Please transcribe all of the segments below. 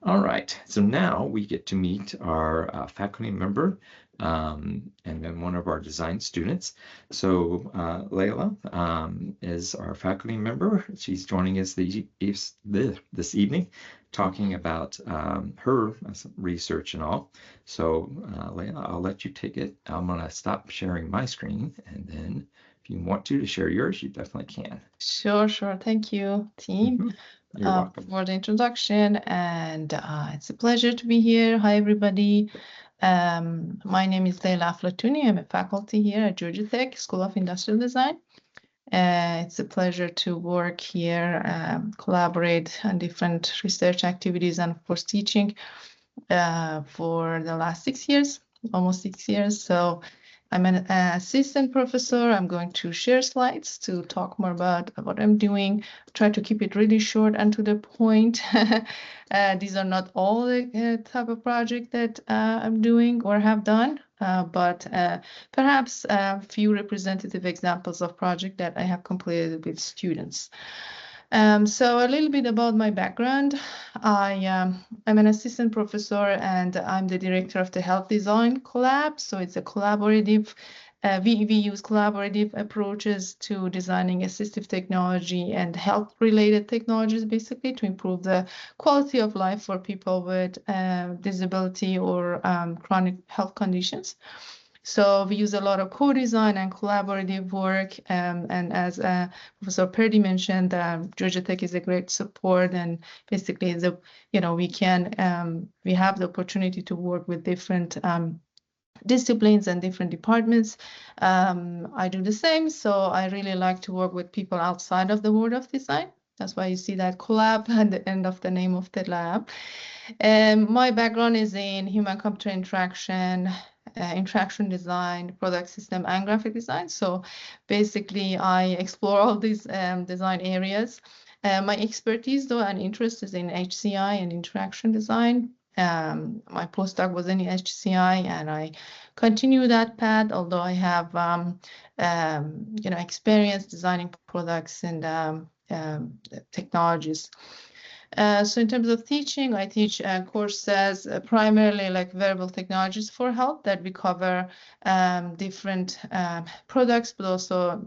All right, so now we get to meet our faculty member and then one of our design students. So Leila is our faculty member. She's joining us this evening, talking about her research and all. So Leila, I'll let you take it. I'm going to stop sharing my screen, and then if you want to share yours, you definitely can. Sure. Thank you, team, You're welcome. for the introduction, and it's a pleasure to be here. Hi, everybody. My name is Leila Aflatoony. I'm a faculty here at Georgia Tech School of Industrial Design. It's a pleasure to work here, collaborate on different research activities, and of course, teaching for the last 6 years, almost 6 years. So I'm an assistant professor. I'm going to share slides to talk more about what I'm doing. Try to keep it really short and to the point. These are not all the type of project that I'm doing or have done, but perhaps a few representative examples of project that I have completed with students. So a little bit about my background. I'm an assistant professor and I'm the director of the Health Design Collab. So it's a collaborative, we use collaborative approaches to designing assistive technology and health-related technologies, basically, to improve the quality of life for people with disability or chronic health conditions. So we use a lot of co-design and collaborative work. And as Professor Purdy mentioned, Georgia Tech is a great support. And basically, we have the opportunity to work with different disciplines and different departments. I do the same. So I really like to work with people outside of the world of design. That's why you see that collab at the end of the name of the lab. My background is in human-computer interaction, interaction design, product system, and graphic design. So basically, I explore all these design areas. My expertise, though, and interest is in HCI and interaction design. My postdoc was in HCI, and I continue that path, although I have experience designing products and technologies. So in terms of teaching, I teach courses primarily like wearable technologies for health that we cover different products, but also,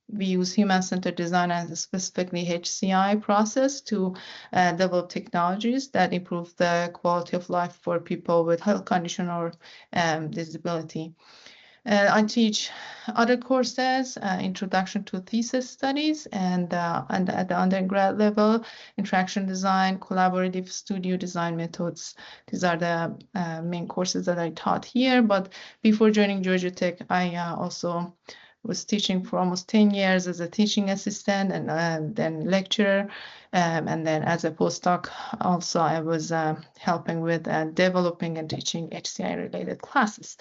we use human-centered design and specifically HCI process to develop technologies that improve the quality of life for people with health condition or disability. I teach other courses, Introduction to Thesis Studies, and at the undergrad level, Interaction Design, Collaborative Studio Design Methods. These are the main courses that I taught here. But before joining Georgia Tech, I also was teaching for almost 10 years as a teaching assistant and then lecturer. And then as a postdoc, also I was helping with developing and teaching HCI-related classes.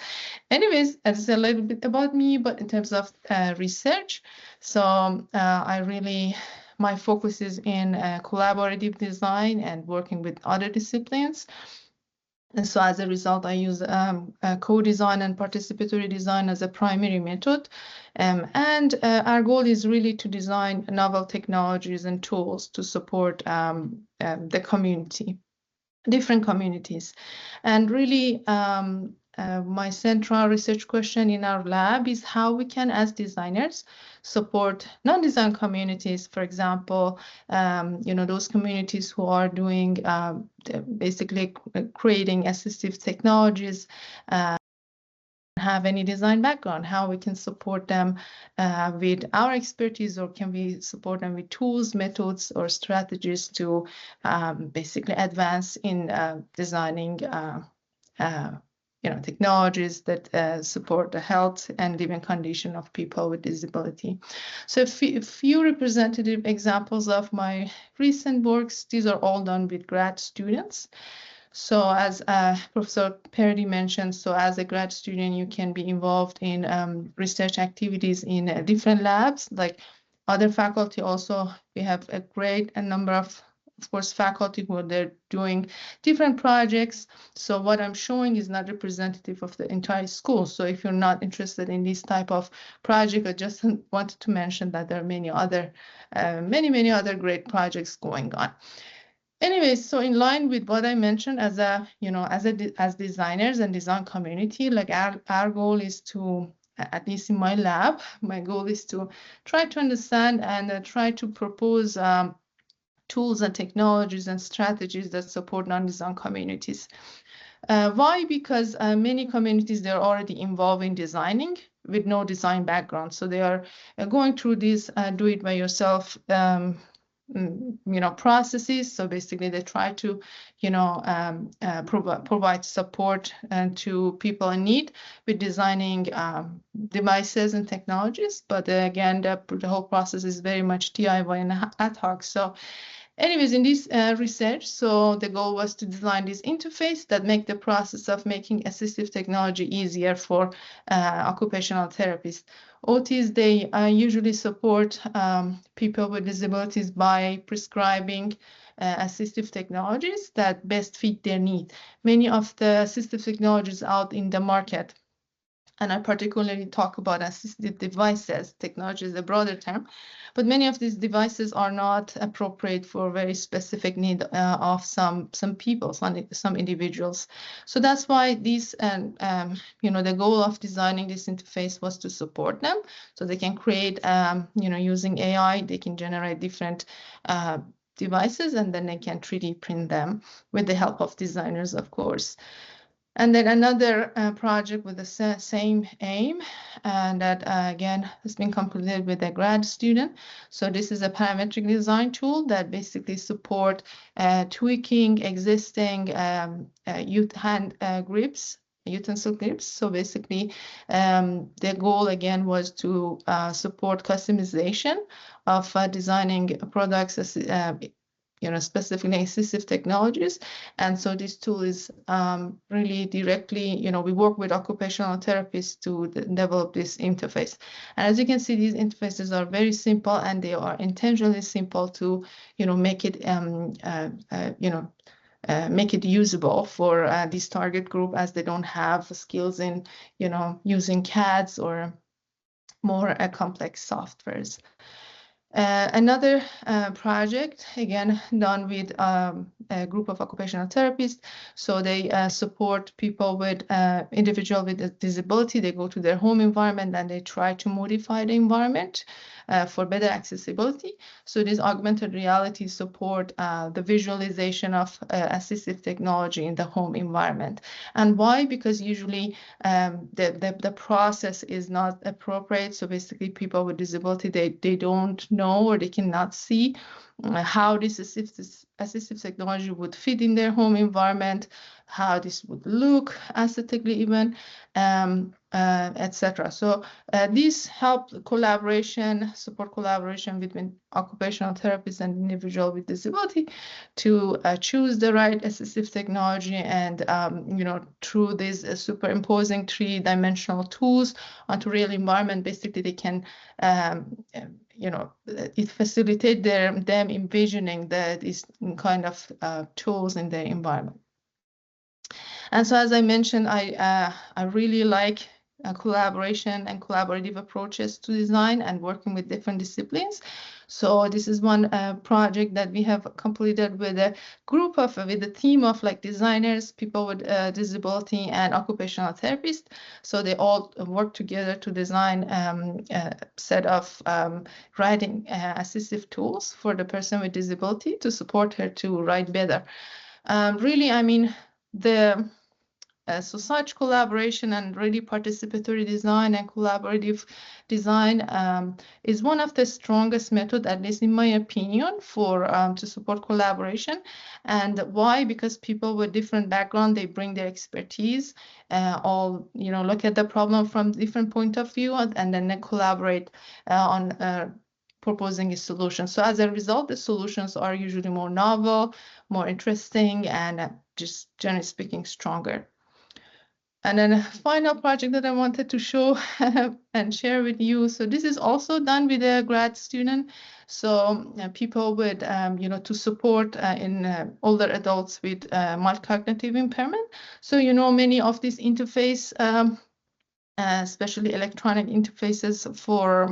Anyways, that's a little bit about me, but in terms of research, so my focus is in collaborative design and working with other disciplines. And so as a result, I use co-design and participatory design as a primary method. And our goal is really to design novel technologies and tools to support the community, different communities. And really, my central research question in our lab is how we can, as designers, support non-design communities, for example, those communities who are doing basically creating assistive technologies, have any design background, how we can support them with our expertise, or can we support them with tools, methods, or strategies to basically advance in designing technologies that support the health and living condition of people with disability. So a few representative examples of my recent works. These are all done with grad students. So as Professor Perry mentioned, so as a grad student, you can be involved in research activities in different labs. Like other faculty also, we have a great number of course, faculty who are doing different projects. So what I'm showing is not representative of the entire school. So if you're not interested in this type of project, I just wanted to mention that there are many other great projects going on. Anyways, so in line with what I mentioned, as as designers and design community, like our goal is to, at least in my lab, my goal is to try to understand and try to propose tools and technologies and strategies that support non-design communities. Why? Because many communities, they're already involved in designing with no design background. So they are going through these do-it-by-yourself processes. So basically they try to, provide support to people in need with designing devices and technologies. But again, the whole process is very much DIY and ad hoc. So anyways, in this research, so the goal was to design this interface that make the process of making assistive technology easier for occupational therapists. OTs, they usually support people with disabilities by prescribing assistive technologies that best fit their need. Many of the assistive technologies out in the market, and I particularly talk about assistive devices. Technology is a broader term, but many of these devices are not appropriate for very specific need of some people, some individuals. So that's why these, the goal of designing this interface was to support them, so they can create, using AI, they can generate different devices, and then they can 3D print them with the help of designers, of course. And then another project with the same aim, and that again has been completed with a grad student. So this is a parametric design tool that basically support tweaking existing hand grips, utensil grips. So basically, the goal again was to support customization of designing products as specifically assistive technologies. And so this tool is really directly, we work with occupational therapists to develop this interface. And as you can see, these interfaces are very simple, and they are intentionally simple to, make it, make it usable for this target group, as they don't have skills in, using CADs or more complex softwares. Another project, again, done with a group of occupational therapists. So they support people with individual with a disability. They go to their home environment and they try to modify the environment for better accessibility. So this augmented reality support the visualization of assistive technology in the home environment. And why? Because usually the process is not appropriate. So basically people with disability, they don't know, or they cannot see how this assistive technology would fit in their home environment, how this would look aesthetically even, etc. So this help support collaboration between occupational therapists and individual with disability to choose the right assistive technology, and through these superimposing 3-dimensional tools onto real environment, basically they can it facilitates them envisioning these kind of tools in their environment. And so, as I mentioned, I really like collaboration and collaborative approaches to design and working with different disciplines. So this is one project that we have completed with a group of, with a team of like designers, people with disability, and occupational therapists. So they all work together to design a set of writing assistive tools for the person with disability to support her to write better. Really, I mean, so such collaboration and really participatory design and collaborative design is one of the strongest methods, at least in my opinion, for to support collaboration. And why? Because people with different background, they bring their expertise, all look at the problem from different point of view, and then they collaborate on proposing a solution. So as a result, the solutions are usually more novel, more interesting, and just generally speaking, stronger. And then a final project that I wanted to show and share with you. So this is also done with a grad student. So people with, to support in older adults with mild cognitive impairment. So, many of these interface especially electronic interfaces for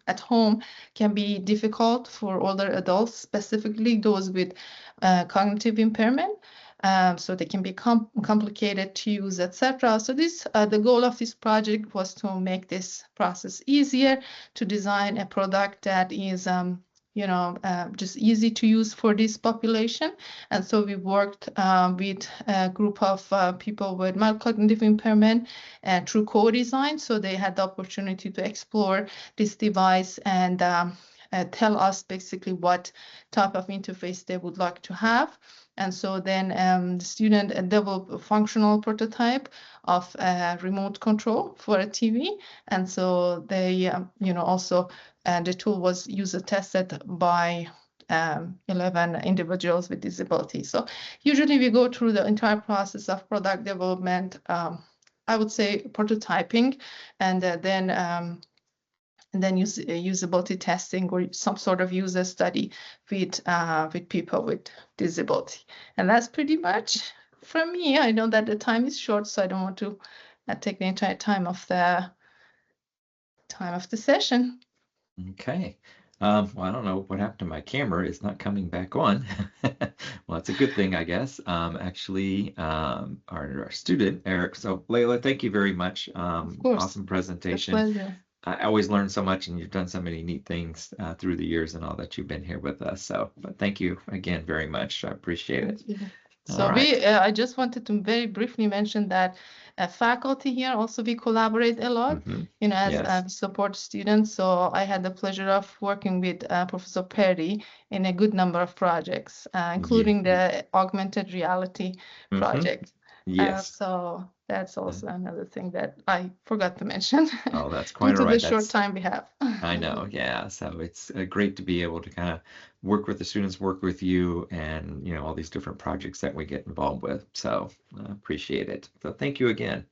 at home can be difficult for older adults, specifically those with cognitive impairment. So they can be complicated to use, etc. So the goal of this project was to make this process easier, to design a product that is just easy to use for this population. And so we worked with a group of people with mild cognitive impairment through co-design. So they had the opportunity to explore this device and tell us basically what type of interface they would like to have. And so then the student developed a functional prototype of remote control for a TV. And so they, also the tool was user tested by 11 individuals with disabilities. So usually we go through the entire process of product development, I would say prototyping, and then usability testing or some sort of user study with people with disability. And that's pretty much from me. I know that the time is short, so I don't want to take the entire time of the session. Okay. Well, I don't know what happened to my camera. It's not coming back on. Well, that's a good thing, I guess. Actually, our student, Eric. So, Leila, thank you very much. Of course. Awesome A presentation. pleasure. I always learn so much, and you've done so many neat things through the years and all that you've been here with us. So, but thank you again very much. I appreciate it. So All right. I just wanted to very briefly mention that faculty here also we collaborate a lot, as Yes. we support students. So I had the pleasure of working with Professor Perry in a good number of projects, including the augmented reality project. Yes. So that's also another thing that I forgot to mention Oh, that's due quite to all the right. short time we have. I know, yeah. So it's great to be able to kind of work with the students, work with you, and all these different projects that we get involved with. So I appreciate it. So thank you again.